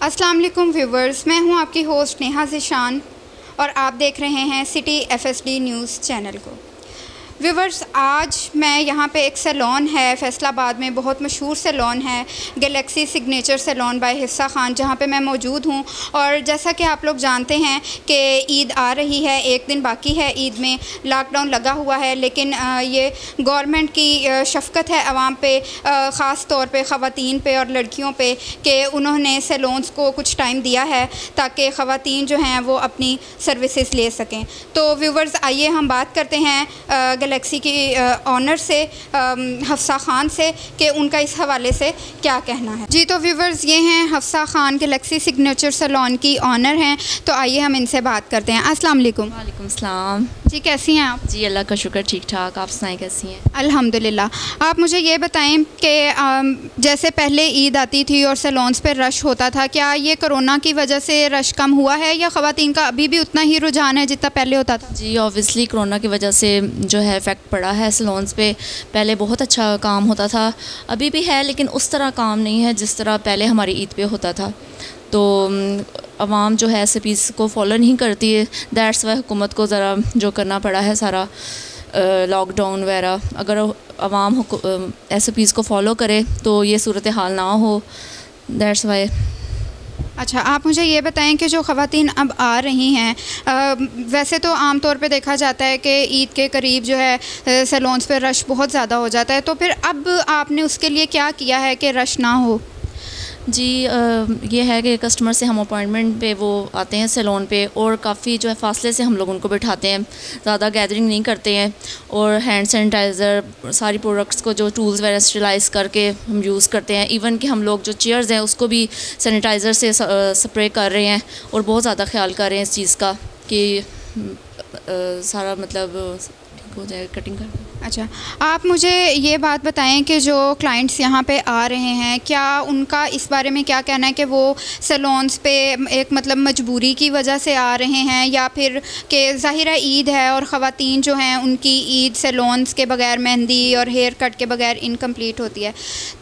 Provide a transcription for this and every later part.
अस्सलाम वालेकुम व्यूवर्स, मैं हूं आपकी होस्ट नेहा ज़िशान और आप देख रहे हैं सिटी FSD न्यूज़ चैनल को। व्यूवर्स, आज मैं यहाँ पे एक सैलून है फैसलाबाद में, बहुत मशहूर सैलून है Galaxy Signature Salon by Hifsa Khan, जहाँ पे मैं मौजूद हूँ। और जैसा कि आप लोग जानते हैं कि ईद आ रही है, एक दिन बाकी है ईद में, लॉकडाउन लगा हुआ है, लेकिन ये गवर्नमेंट की शफ़क़त है आवाम पे, ख़ास तौर पे ख़वातीन पे और लड़कियों पे, कि उन्होंने सैलून्स को कुछ टाइम दिया है ताकि ख़वातीन जो हैं वो अपनी सर्विसेज ले सकें। तो व्यूवर्स, आइए हम बात करते हैं गैलेक्सी की ऑनर से, हिफ्सा खान से, कि उनका इस हवाले से क्या कहना है। जी, तो व्यूवर्स, ये हैं Hifsa Khan, Galaxy Signature Salon की ऑनर हैं। तो आइए हम इनसे बात करते हैं। अस्सलाम वालेकुम। वालेकुम सलाम। जी, कैसी हैं आप? जी, अल्लाह का शुक्र, ठीक ठाक। आप सुनाएं, कैसी हैं? अल्हम्दुलिल्लाह। आप मुझे ये बताएं कि जैसे पहले ईद आती थी और सैलून्स पर रश होता था, क्या ये कोरोना की वजह से रश कम हुआ है या ख़वातीन का अभी भी उतना ही रुझान है जितना पहले होता था? जी, ऑब्वियसली कोरोना की वजह से जो है इफ़ेक्ट पड़ा है सैलून्स पे। पहले बहुत अच्छा काम होता था, अभी भी है, लेकिन उस तरह काम नहीं है जिस तरह पहले हमारी ईद पे होता था। तो आवाम जो है SOPs को फॉलो नहीं करती है, दैट्स वाई हुकूमत को ज़रा जो करना पड़ा है सारा लॉकडाउन वगैरह। अगर आवाम SOPs को फॉलो करे तो ये सूरत हाल ना हो, दैट्स वाई। अच्छा, आप मुझे ये बताएं कि जो ख़वातीन अब आ रही हैं, वैसे तो आम तौर पे देखा जाता है कि ईद के करीब जो है सैलून्स पे रश बहुत ज़्यादा हो जाता है, तो फिर अब आपने उसके लिए क्या किया है कि रश ना हो? जी, ये है कि कस्टमर से हम अपॉइंटमेंट पे वो आते हैं सैलून पे, और काफ़ी जो है फासले से हम लोग उनको बिठाते हैं, ज़्यादा गैदरिंग नहीं करते हैं, और हैंड सैनिटाइज़र सारी प्रोडक्ट्स को जो टूल्स वगैरह स्टरलाइज़ करके हम यूज़ करते हैं। इवन कि हम लोग जो चेयर्स हैं उसको भी सैनिटाइज़र से स्प्रे कर रहे हैं, और बहुत ज़्यादा ख्याल कर रहे हैं इस चीज़ का कि सारा मतलब ठीक हो जाए, कटिंग कर। अच्छा, आप मुझे ये बात बताएं कि जो क्लाइंट्स यहाँ पे आ रहे हैं, क्या उनका इस बारे में क्या कहना है कि वो सैलून्स पे एक मतलब मजबूरी की वजह से आ रहे हैं, या फिर कि ज़ाहिर है ईद है और ख़वातीन जो हैं उनकी ईद सैलून्स के बगैर, मेहंदी और हेयर कट के बगैर इनकम्प्लीट होती है।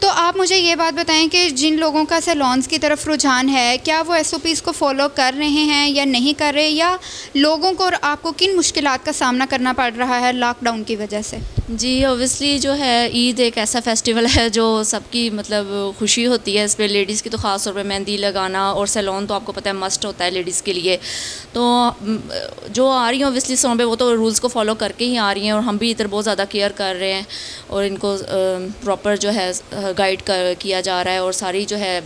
तो आप मुझे ये बात बताएं कि जिन लोगों का सैलून्स की तरफ रुझान है, क्या वो SOPs को फॉलो कर रहे हैं या नहीं कर रहे, या लोगों को और आपको किन मुश्किलात का सामना करना पड़ रहा है लॉकडाउन की वजह से? जी, ओबियसली जो है ईद एक ऐसा फेस्टिवल है जो सबकी मतलब खुशी होती है। इस पर लेडीज़ की तो ख़ास तौर पे मेहंदी लगाना और सैलून तो आपको पता है मस्ट होता है लेडीज़ के लिए। तो जो आ रही हैं ओबियसली सैलून पे वो तो रूल्स को फॉलो करके ही आ रही हैं, और हम भी इधर बहुत ज़्यादा केयर कर रहे हैं और इनको प्रॉपर जो है गाइड किया जा रहा है, और सारी जो है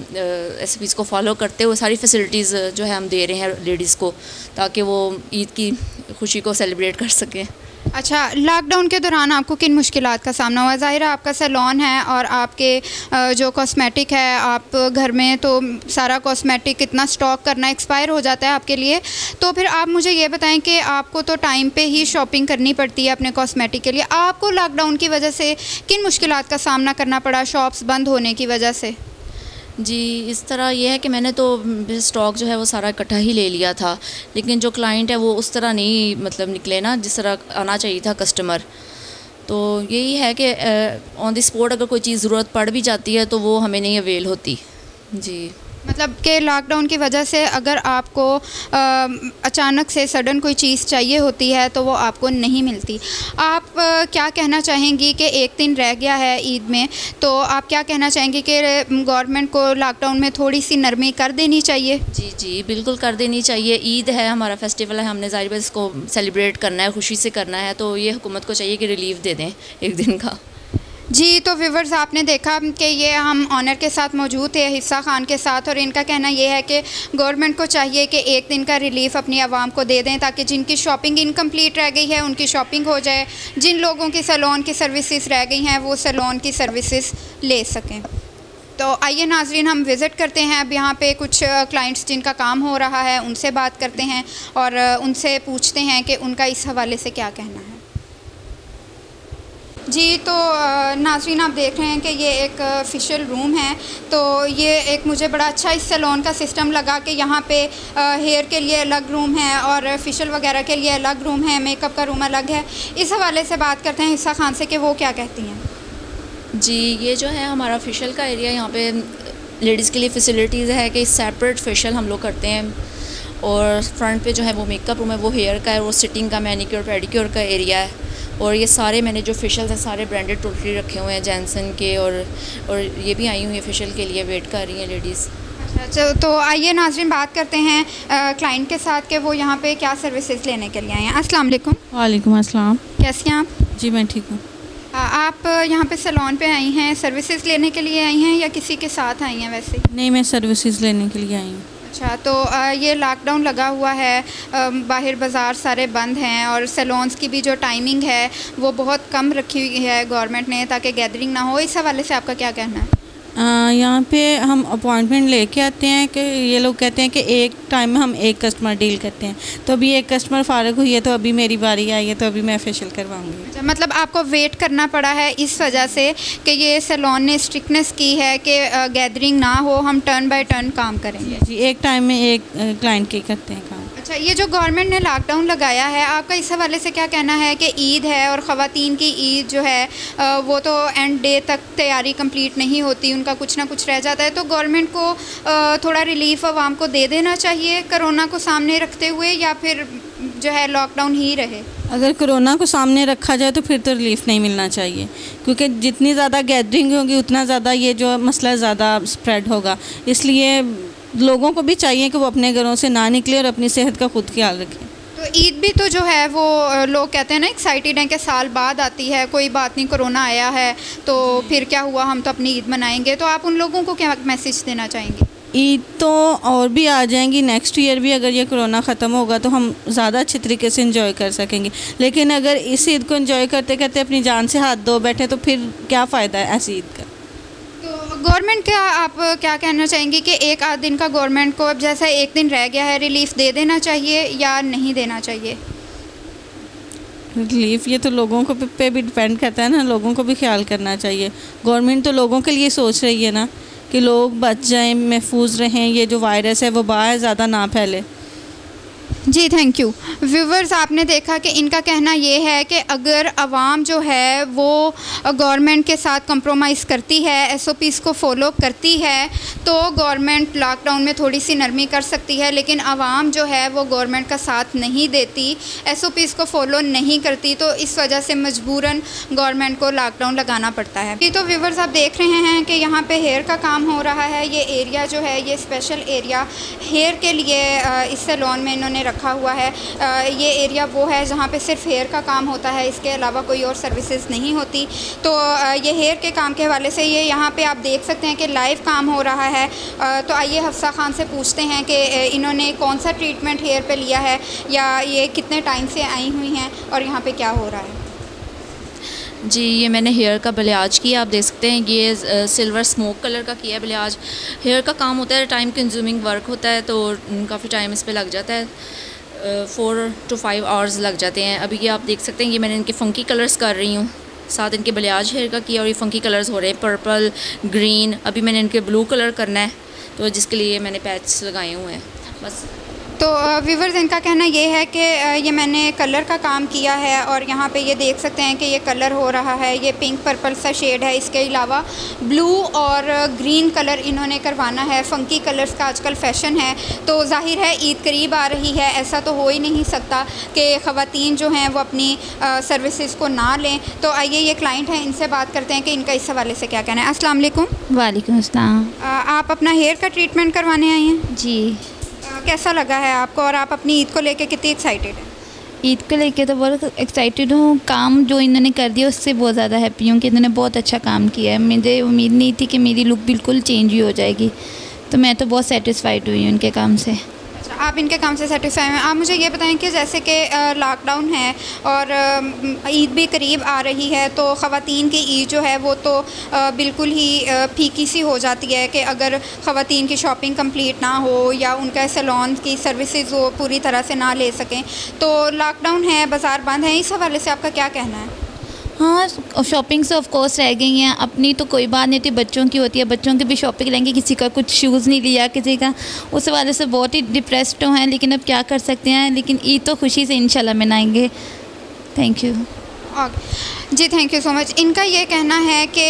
SOPs को फॉलो करते हुए सारी फैसिलिटीज़ जो है हम दे रहे हैं लेडीज़ को, ताकि वो ईद की खुशी को सेलिब्रेट कर सकें। अच्छा, लॉकडाउन के दौरान आपको किन मुश्किलात का सामना हुआ? ज़ाहिर है आपका सैलून है और आपके जो कॉस्मेटिक है, आप घर में तो सारा कॉस्मेटिक इतना स्टॉक करना एक्सपायर हो जाता है आपके लिए। तो फिर आप मुझे ये बताएं कि आपको तो टाइम पे ही शॉपिंग करनी पड़ती है अपने कॉस्मेटिक के लिए, आपको लॉकडाउन की वजह से किन मुश्किलात का सामना करना पड़ा शॉप्स बंद होने की वजह से? जी, इस तरह ये है कि मैंने तो स्टॉक जो है वो सारा इकट्ठा ही ले लिया था, लेकिन जो क्लाइंट है वो उस तरह नहीं मतलब निकले ना जिस तरह आना चाहिए था कस्टमर। तो यही है कि ऑन द स्पॉट अगर कोई चीज़ ज़रूरत पड़ भी जाती है तो वो हमें नहीं अवेल होती। जी, मतलब कि लॉकडाउन की वजह से अगर आपको अचानक से सडन कोई चीज़ चाहिए होती है तो वो आपको नहीं मिलती। आप क्या कहना चाहेंगी कि एक दिन रह गया है ईद में, तो आप क्या कहना चाहेंगी कि गवर्नमेंट को लॉकडाउन में थोड़ी सी नरमी कर देनी चाहिए? जी जी, बिल्कुल कर देनी चाहिए। ईद है, हमारा फेस्टिवल है, हमने ज़ाहिर है इसको सेलिब्रेट करना है, खुशी से करना है, तो ये हुकूमत को चाहिए कि रिलीफ दे दें एक दिन का। जी, तो व्यूवर्स, आपने देखा कि ये हम ऑनर के साथ मौजूद थे, हिफ्सा खान के साथ, और इनका कहना ये है कि गवर्नमेंट को चाहिए कि एक दिन का रिलीफ अपनी आवाम को दे दें, ताकि जिनकी शॉपिंग इनकम्प्लीट रह गई है उनकी शॉपिंग हो जाए, जिन लोगों की सैलून की सर्विसेज रह गई हैं वो सैलून की सर्विसेज ले सकें। तो आइए नाजरीन, हम विज़िट करते हैं अब यहाँ पे कुछ क्लाइंट्स जिनका काम हो रहा है, उनसे बात करते हैं और उनसे पूछते हैं कि उनका इस हवाले से क्या कहना है। जी, तो नाज़रीन, आप देख रहे हैं कि ये एक फ़ेशियल रूम है। तो ये एक मुझे बड़ा अच्छा इस सैलून का सिस्टम लगा कि यहाँ पे हेयर के लिए अलग रूम है और फ़ेशियल वगैरह के लिए अलग रूम है, मेकअप का रूम अलग है। इस हवाले से बात करते हैं हिफ्सा खान से कि वो क्या कहती हैं। जी, ये जो है हमारा फेशियल का एरिया, यहाँ पे लेडीज़ के लिए फैसिलिटीज़ है कि सेपरेट फेशियल हम लोग करते हैं, और फ्रंट पे जो है वो मेकअप रूम है, वो हेयर का है, वो सिटिंग का, मैनिक्योर पेडिक्योर का एरिया है। और ये सारे मैंने जो फेशियल्स हैं सारे ब्रांडेड टोटली रखे हुए हैं जैनसन के, और ये भी आई हुई है फेशियल के लिए, वेट कर रही हैं लेडीज़। अच्छा, तो आइए नाज़रीन बात करते हैं क्लाइंट के साथ कि वो यहाँ पे क्या सर्विसेज लेने के लिए आए हैं। अस्सलाम वालेकुम। वालेकुम अस्सलाम। कैसी हैं आप? जी मैं ठीक हूँ। आप यहाँ पे सैलून पे आई हैं, सर्विसेज लेने के लिए आई हैं या किसी के साथ आई हैं वैसे? नहीं, मैं सर्विसेज लेने के लिए आई हूँ। अच्छा, तो ये लॉकडाउन लगा हुआ है, बाहर बाज़ार सारे बंद हैं और सैलून्स की भी जो टाइमिंग है वो बहुत कम रखी हुई है गवर्नमेंट ने ताकि गैदरिंग ना हो। इस हवाले से आपका क्या कहना है? यहाँ पे हम अपॉइंटमेंट लेके आते हैं कि ये लोग कहते हैं कि एक टाइम में हम एक कस्टमर डील करते हैं, तो अभी एक कस्टमर फ़ारिग हुई है तो अभी मेरी बारी आई है तो अभी मैं फेशियल करवाऊँगी। अच्छा, मतलब आपको वेट करना पड़ा है इस वजह से कि ये सैलून ने स्ट्रिक्टनेस की है कि गैदरिंग ना हो, हम टर्न बाय टर्न काम करेंगे। जी, एक टाइम में एक क्लाइंट के करते हैं काम। अच्छा, ये जो गवर्नमेंट ने लॉकडाउन लगाया है, आपका इस हवाले से क्या कहना है कि ईद है और ख़वातीन की ईद जो है वो तो एंड डे तक तैयारी कंप्लीट नहीं होती, उनका कुछ ना कुछ रह जाता है, तो गवर्नमेंट को थोड़ा रिलीफ आवाम को दे देना चाहिए कोरोना को सामने रखते हुए, या फिर जो है लॉकडाउन ही रहे? अगर कोरोना को सामने रखा जाए तो फिर तो रिलीफ नहीं मिलना चाहिए, क्योंकि जितनी ज़्यादा गैदरिंग होगी उतना ज़्यादा ये जो मसला ज़्यादा स्प्रेड होगा। इसलिए लोगों को भी चाहिए कि वो अपने घरों से ना निकले और अपनी सेहत का खुद ख्याल रखें। तो ईद भी तो जो है वो लोग कहते हैं ना एक्साइटेड हैं कि साल बाद आती है, कोई बात नहीं कोरोना आया है तो फिर क्या हुआ, हम तो अपनी ईद मनाएंगे, तो आप उन लोगों को क्या मैसेज देना चाहेंगे? ईद तो और भी आ जाएंगी, नेक्स्ट ईयर भी अगर ये कोरोना ख़त्म होगा तो हम ज़्यादा अच्छे तरीके से एंजॉय कर सकेंगे, लेकिन अगर इस ईद को एंजॉय करते करते अपनी जान से हाथ धो बैठे तो फिर क्या फ़ायदा है ऐसी ईद का। तो गवर्नमेंट का आप क्या कहना चाहेंगे कि एक आध दिन का गवर्नमेंट को अब जैसा एक दिन रह गया है रिलीफ दे देना चाहिए या नहीं देना चाहिए? रिलीफ ये तो लोगों को पे भी डिपेंड करता है ना, लोगों को भी ख्याल करना चाहिए। गवर्नमेंट तो लोगों के लिए सोच रही है ना कि लोग बच जाएं, महफूज रहें, ये जो वायरस है वो बाहर ज़्यादा ना फैले। जी थैंक यू। व्यूवर्स, आपने देखा कि इनका कहना ये है कि अगर आवाम जो है वो गवर्नमेंट के साथ कंप्रोमाइज़ करती है, एसओपीज़ को फॉलो करती है, तो गवर्नमेंट लॉकडाउन में थोड़ी सी नरमी कर सकती है, लेकिन आवाम जो है वो गवर्नमेंट का साथ नहीं देती, एसओपीज़ को फॉलो नहीं करती, तो इस वजह से मजबूरन गवर्नमेंट को लॉकडाउन लगाना पड़ता है। जी, तो व्यूवर्स आप देख रहे हैं कि यहाँ पे हेयर का काम हो रहा है। ये एरिया जो है ये स्पेशल एरिया हेयर के लिए इस सैलून में इन्होंने रखा हुआ है। ये एरिया वो है जहाँ पे सिर्फ हेयर का काम होता है, इसके अलावा कोई और सर्विसेज नहीं होती। तो ये हेयर के काम के हवाले से ये यहाँ पे आप देख सकते हैं कि लाइव काम हो रहा है। तो आइए हफ्सा खान से पूछते हैं कि इन्होंने कौन सा ट्रीटमेंट हेयर पे लिया है या ये कितने टाइम से आई हुई हैं और यहाँ पे क्या हो रहा है। जी, ये मैंने हेयर का बलियाज किया, आप देख सकते हैं ये सिल्वर स्मोक कलर का किया है बलियाज। हेयर का काम होता है, टाइम कंज्यूमिंग वर्क होता है, तो काफ़ी टाइम इस पे लग जाता है, 4 to 5 आवर्स लग जाते हैं। अभी ये आप देख सकते हैं ये मैंने इनके फ़ंकी कलर्स कर रही हूँ, साथ इनके बलियाज हेयर का किया और ये फ़ंकी कलर्स हो रहे हैं, पर्पल, ग्रीन। अभी मैंने इनके ब्लू कलर करना है, तो जिसके लिए मैंने पैच लगाए हुए हैं बस। तो व्यूवर्स, इनका कहना ये है कि ये मैंने कलर का काम किया है और यहाँ पे ये देख सकते हैं कि ये कलर हो रहा है, ये पिंक पर्पल सा शेड है। इसके अलावा ब्लू और ग्रीन कलर इन्होंने करवाना है। फ़ंकी कलर्स का आजकल फ़ैशन है, तो जाहिर है ईद करीब आ रही है, ऐसा तो हो ही नहीं सकता कि ख़वातीन जो हैं वो अपनी सर्विसेज को ना लें। तो आइए ये क्लाइंट हैं, इनसे बात करते हैं कि इनका इस हवाले से क्या कहना है। अस्सलाम वालेकुम। वालेकुम अस्सलाम। आप अपना हेयर का ट्रीटमेंट करवाने आई हैं? जी। कैसा लगा है आपको और आप अपनी ईद को लेके कितनी एक्साइटेड हैं? ईद को लेके तो बहुत एक्साइटेड हूँ। काम जो इन्होंने कर दिया उससे बहुत ज़्यादा हैप्पी हूँ कि इन्होंने बहुत अच्छा काम किया है। मुझे उम्मीद नहीं थी कि मेरी लुक बिल्कुल चेंज ही हो जाएगी, तो मैं तो बहुत सेटिस्फाइड हुई हूँ उनके काम से। अच्छा, आप इनके काम से सेटिस्फाई हैं। आप मुझे ये बताएं कि जैसे कि लॉकडाउन है और ईद भी करीब आ रही है, तो ख़वातीन की ईद जो है वो तो बिल्कुल ही फीकी सी हो जाती है कि अगर ख़वातीन की शॉपिंग कंप्लीट ना हो या उनका सैलून की सर्विसेज वो पूरी तरह से ना ले सकें, तो लॉकडाउन है, बाज़ार बंद है, इस हवाले से आपका क्या कहना है? हाँ, शॉपिंग से ऑफ कोर्स रह गई हैं, अपनी तो कोई बात नहीं होती, बच्चों की होती है, बच्चों की भी शॉपिंग लेंगे, किसी का कुछ शूज़ नहीं लिया किसी का, उस वाले से बहुत ही डिप्रेस्ड हैं, लेकिन अब क्या कर सकते हैं। लेकिन ईद तो खुशी से इंशाल्लाह मनाएंगे। Thank you. जी थैंक यू सो मच। इनका ये कहना है कि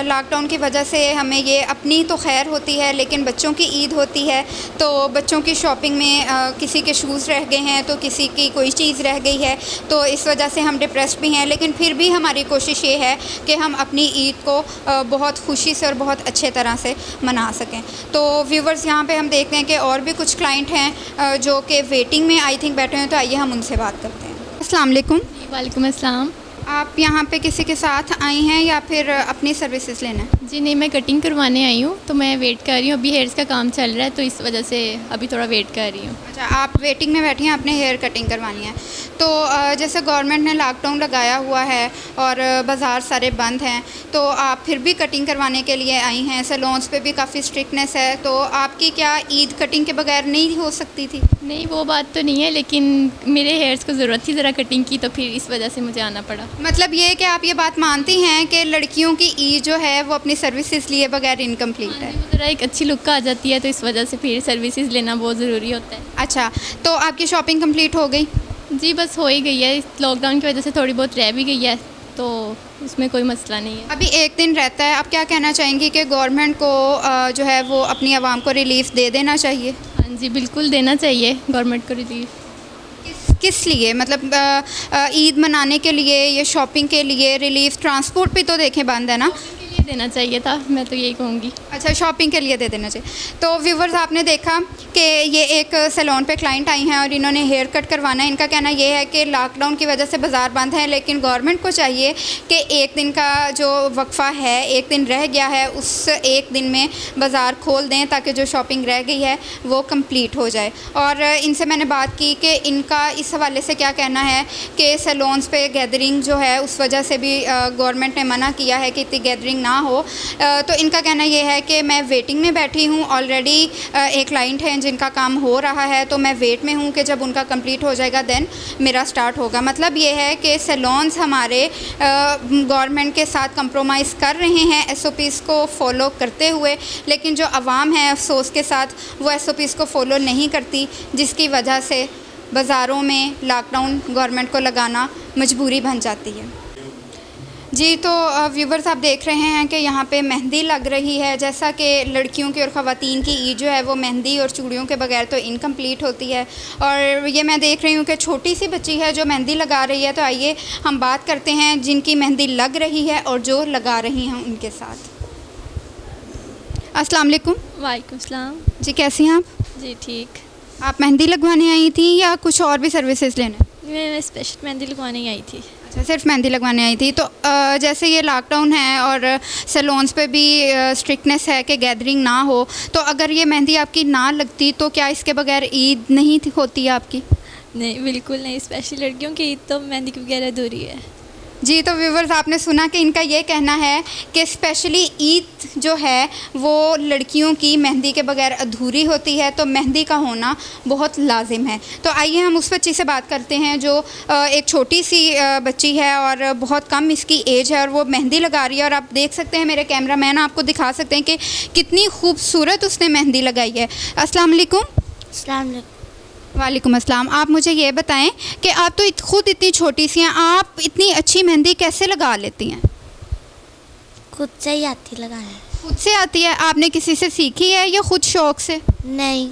लॉकडाउन की वजह से हमें ये अपनी तो खैर होती है लेकिन बच्चों की ईद होती है, तो बच्चों की शॉपिंग में किसी के शूज़ रह गए हैं तो किसी की कोई चीज़ रह गई है, तो इस वजह से हम डिप्रेस्ड भी हैं। लेकिन फिर भी हमारी कोशिश ये है कि हम अपनी ईद को बहुत खुशी से और बहुत अच्छे तरह से मना सकें। तो व्यूवर्स यहाँ पे हम देखते हैं कि और भी कुछ क्लाइंट हैं जो कि वेटिंग में आई थिंक बैठे हैं, तो आइए हम उनसे बात करते हैं। अस्सलाम वालेकुम। वालेकुम अस्सलाम। आप यहाँ पे किसी के साथ आई हैं या फिर अपनी सर्विसेज लेना? जी नहीं, मैं कटिंग करवाने आई हूँ, तो मैं वेट कर रही हूँ। अभी हेयर्स का काम चल रहा है तो इस वजह से अभी थोड़ा वेट कर रही हूँ। अच्छा, आप वेटिंग में बैठी हैं, आपने हेयर कटिंग करवानी है। तो जैसे गवर्नमेंट ने लॉकडाउन लगाया हुआ है और बाज़ार सारे बंद हैं, तो आप फिर भी कटिंग करवाने के लिए आई हैं। सैलून्स पे भी काफ़ी स्ट्रिक्टनेस है, तो आपकी क्या ईद कटिंग के बगैर नहीं हो सकती थी? नहीं, वो बात तो नहीं है, लेकिन मेरे हेयर्स को ज़रूरत थी ज़रा कटिंग की, तो फिर इस वजह से मुझे आना पड़ा। मतलब ये कि आप ये बात मानती हैं कि लड़कियों की ईद जो है वो अपनी सर्विसेज लिए बगैर इनकम्प्लीट है? ज़रा एक अच्छी लुक आ जाती है, तो इस वजह से फिर सर्विसेज लेना बहुत ज़रूरी होता है। अच्छा, तो आपकी शॉपिंग कंप्लीट हो गई? जी बस हो ही गई है। इस लॉकडाउन की वजह से थोड़ी बहुत रह भी गई है, तो उसमें कोई मसला नहीं है। अभी एक दिन रहता है, आप क्या कहना चाहेंगी कि गवर्नमेंट को जो है वो अपनी आवाम को रिलीफ दे देना चाहिए? हाँ जी, बिल्कुल देना चाहिए गवर्नमेंट को रिलीफ। किस लिए? मतलब ईद मनाने के लिए या शॉपिंग के लिए रिलीफ? ट्रांसपोर्ट भी तो देखें बंद है ना। देना चाहिए था, मैं तो यही कहूँगी। अच्छा, शॉपिंग के लिए दे देना चाहिए। तो व्यूवर्स आपने देखा कि ये एक सैलून पे क्लाइंट आई हैं और इन्होंने हेयर कट करवाना है। इनका कहना ये है कि लॉकडाउन की वजह से बाज़ार बंद है, लेकिन गवर्नमेंट को चाहिए कि एक दिन का जो वक्फ़ा है, एक दिन रह गया है, उस एक दिन में बाज़ार खोल दें ताकि जो शॉपिंग रह गई है वो कंप्लीट हो जाए। और इनसे मैंने बात की कि इनका इस हवाले से क्या कहना है कि सैलून्स पे गैदरिंग जो है उस वजह से भी गवर्नमेंट ने मना किया है कि इतनी गैदरिंग ना हो। तो इनका कहना ये है कि मैं वेटिंग में बैठी हूँ, ऑलरेडी एक क्लाइंट है जिनका काम हो रहा है, तो मैं वेट में हूँ कि जब उनका कंप्लीट हो जाएगा देन मेरा स्टार्ट होगा। मतलब ये है कि सैलून्स हमारे गवर्नमेंट के साथ कंप्रोमाइज़ कर रहे हैं SOPs को फॉलो करते हुए, लेकिन जो आवाम है अफसोस के साथ वो SOPs को फॉलो नहीं करती, जिसकी वजह से बाज़ारों में लॉकडाउन गवर्नमेंट को लगाना मजबूरी बन जाती है। जी, तो व्यूवर्स आप देख रहे हैं कि यहाँ पे मेहंदी लग रही है। जैसा कि लड़कियों की और ख़वातीन की ईद जो है वो मेहंदी और चूड़ियों के बगैर तो इनकम्प्लीट होती है। और ये मैं देख रही हूँ कि छोटी सी बच्ची है जो मेहंदी लगा रही है। तो आइए हम बात करते हैं जिनकी मेहंदी लग रही है और जो लगा रही हैं उनके साथ। अस्सलाम वालेकुम। वालेकुम सलाम। जी, कैसी हैं आप? जी ठीक। आप मेहंदी लगवाने आई थी या कुछ और भी सर्विसेज लेने? मैं स्पेशल मेहंदी लगवाने ही आई थी। अच्छा, सिर्फ मेहंदी लगवाने आई थी। तो जैसे ये लॉकडाउन है और सैलून्स पे भी स्ट्रिक्टनेस है कि गैदरिंग ना हो, तो अगर ये मेहंदी आपकी ना लगती तो क्या इसके बगैर ईद नहीं होती आपकी? नहीं, बिल्कुल नहीं। स्पेशल लड़कियों की ईद तो मेहंदी के बगैर अधूरी है। जी, तो व्यूवर्स आपने सुना कि इनका ये कहना है कि स्पेशली ईद जो है वो लड़कियों की मेहंदी के बगैर अधूरी होती है, तो मेहंदी का होना बहुत लाजिम है। तो आइए हम उस बच्ची से बात करते हैं जो एक छोटी सी बच्ची है और बहुत कम इसकी एज है और वो मेहंदी लगा रही है। और आप देख सकते हैं, मेरे कैमरामैन आपको दिखा सकते हैं कि कितनी खूबसूरत उसने मेहंदी लगाई है। अस्सलाम वालेकुम। अस्सलाम वालेकुम। वालेकुम अस्सलाम। आप मुझे ये बताएं कि आप तो खुद इतनी छोटी सी हैं, आप इतनी अच्छी मेहंदी कैसे लगा लेती हैं? खुद से ही आती लगाने। खुद से आती है? आपने किसी से सीखी है या खुद शौक से? नहीं।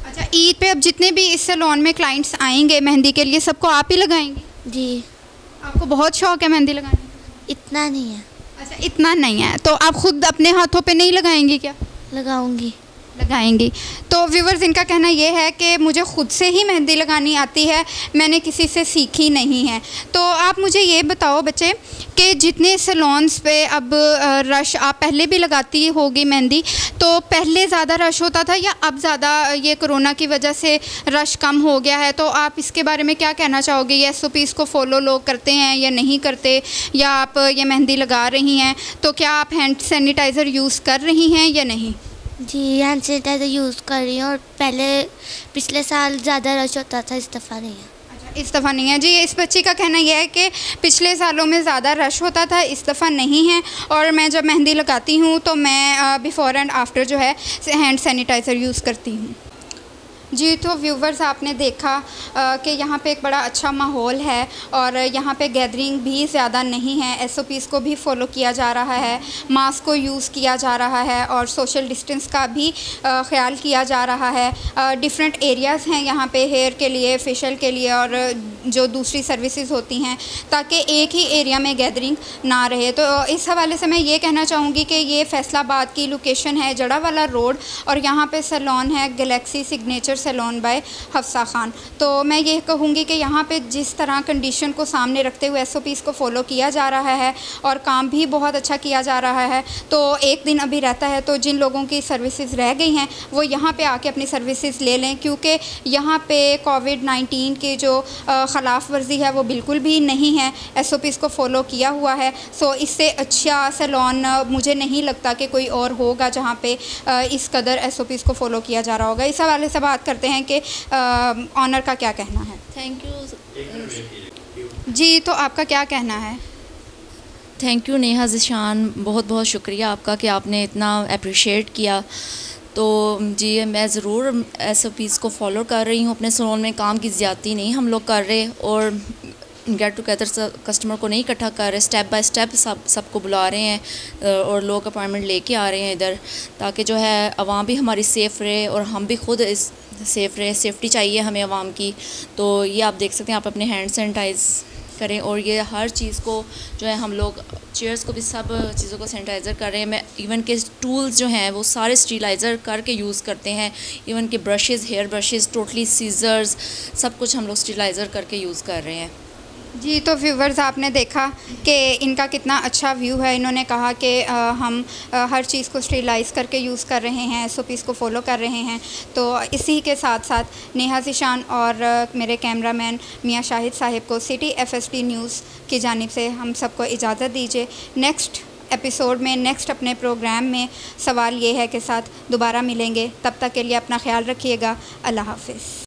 अच्छा, ईद पे अब जितने भी इस सैलून में क्लाइंट्स आएंगे मेहंदी के लिए, सबको आप ही लगाएंगी? जी। आपको बहुत शौक है मेहंदी लगाने का? इतना नहीं है। अच्छा, इतना नहीं है, तो आप खुद अपने हाथों पे नहीं लगाएंगी क्या? लगाऊंगी। लगाएंगी। तो व्यूवर्स इनका कहना ये है कि मुझे ख़ुद से ही मेहंदी लगानी आती है, मैंने किसी से सीखी नहीं है। तो आप मुझे ये बताओ बच्चे कि जितने सैलून्स पे अब रश, आप पहले भी लगाती होगी मेहंदी, तो पहले ज़्यादा रश होता था या अब ज़्यादा ये कोरोना की वजह से रश कम हो गया है? तो आप इसके बारे में क्या कहना चाहोगे? ये SOPs को फॉलो लोग करते हैं या नहीं करते, या आप ये मेहंदी लगा रही हैं तो क्या आप हैंड सैनिटाइज़र यूज़ कर रही हैं या नहीं? जी, हैंड सैनिटाइज़र यूज़ कर रही हूँ और पिछले साल ज़्यादा रश होता था, इस दफ़ा नहीं है। अच्छा, इस दफ़ा नहीं है। जी, इस बच्ची का कहना यह है कि पिछले सालों में ज़्यादा रश होता था, इस दफ़ा नहीं है। और मैं जब मेहंदी लगाती हूँ तो मैं बिफ़ोर एंड आफ्टर जो है हैंड सैनिटाइज़र यूज़ करती हूँ। जी, तो व्यूवर्स आपने देखा कि यहाँ पे एक बड़ा अच्छा माहौल है और यहाँ पे गैदरिंग भी ज़्यादा नहीं है। एसओपीज़ को भी फॉलो किया जा रहा है, मास्क को यूज़ किया जा रहा है और सोशल डिस्टेंस का भी ख्याल किया जा रहा है। डिफरेंट एरियाज़ हैं यहाँ पे हेयर के लिए, फेशियल के लिए और जो दूसरी सर्विसेज होती हैं, ताकि एक ही एरिया में गैदरिंग ना रहे। तो इस हवाले से मैं ये कहना चाहूँगी कि ये फैसलाबाद की लोकेशन है जड़ावाला रोड और यहाँ पे सैलून है Galaxy Signature Salon by Hafsa Khan. तो मैं ये कहूँगी कि यहाँ पे जिस तरह कंडीशन को सामने रखते हुए एसओपीज़ को फॉलो किया जा रहा है और काम भी बहुत अच्छा किया जा रहा है। तो एक दिन अभी रहता है, तो जिन लोगों की सर्विसेज रह गई हैं वो यहाँ पे आके अपनी सर्विसेज ले लें, क्योंकि यहाँ पे कोविड-19 की जो ख़िलाफ़ वर्जी है वो बिल्कुल भी नहीं है। एसओपीज़ को फॉलो किया हुआ है। सो इससे अच्छा सैलून मुझे नहीं लगता कि कोई और होगा जहाँ पे इस कदर एसओपीज़ को फॉलो किया जा रहा होगा। इस हवाले से बात करते हैं कि ऑनर का क्या कहना है। थैंक यू जी, तो आपका क्या कहना है? थैंक यू नेहा ज़िशान, बहुत बहुत शुक्रिया आपका कि आपने इतना अप्रिशिएट किया। तो जी मैं ज़रूर एसओपीज़ को फॉलो कर रही हूँ। अपने सैलून में काम की ज़्यादती नहीं हम लोग कर रहे और गेट टुगेदर कस्टमर को नहीं इकट्ठा कर रहे, स्टेप बाय स्टेप सबको बुला रहे हैं और लोग अपॉइंटमेंट लेके आ रहे हैं इधर, ताकि जो है आवाम भी हमारी सेफ़ रहे और हम भी खुद इस सेफ़ रहे। सेफ्टी चाहिए हमें आवाम की। तो ये आप देख सकते हैं, आप अपने हैंड सैनिटाइज़ करें और ये हर चीज़ को जो है हम लोग चेयर्स को भी सब चीज़ों को सैनिटाइज़र कर रहे हैं। मैं इवन के टूल्स जो हैं वो सारे स्टीलाइज़र करके यूज़ करते हैं। इवन के brushes, hair brushes, totally scissors, सब कुछ हम लोग स्टीलाइज़र करके यूज़ कर रहे हैं। जी, तो व्यूवर्स आपने देखा कि इनका कितना अच्छा व्यू है। इन्होंने कहा कि हम हर चीज़ को स्टेरिलाइज़ करके यूज़ कर रहे हैं, एसओपीज़ को फॉलो कर रहे हैं। तो इसी के साथ साथ नेहा ज़िशान और मेरे कैमरामैन मियां शाहिद साहिब को सिटी एफएसडी न्यूज़ की जानिब से हम सबको इजाज़त दीजिए। नेक्स्ट एपिसोड में, नेक्स्ट अपने प्रोग्राम में सवाल ये है के साथ दोबारा मिलेंगे। तब तक के लिए अपना ख्याल रखिएगा। अल्लाह हाफ़िज़।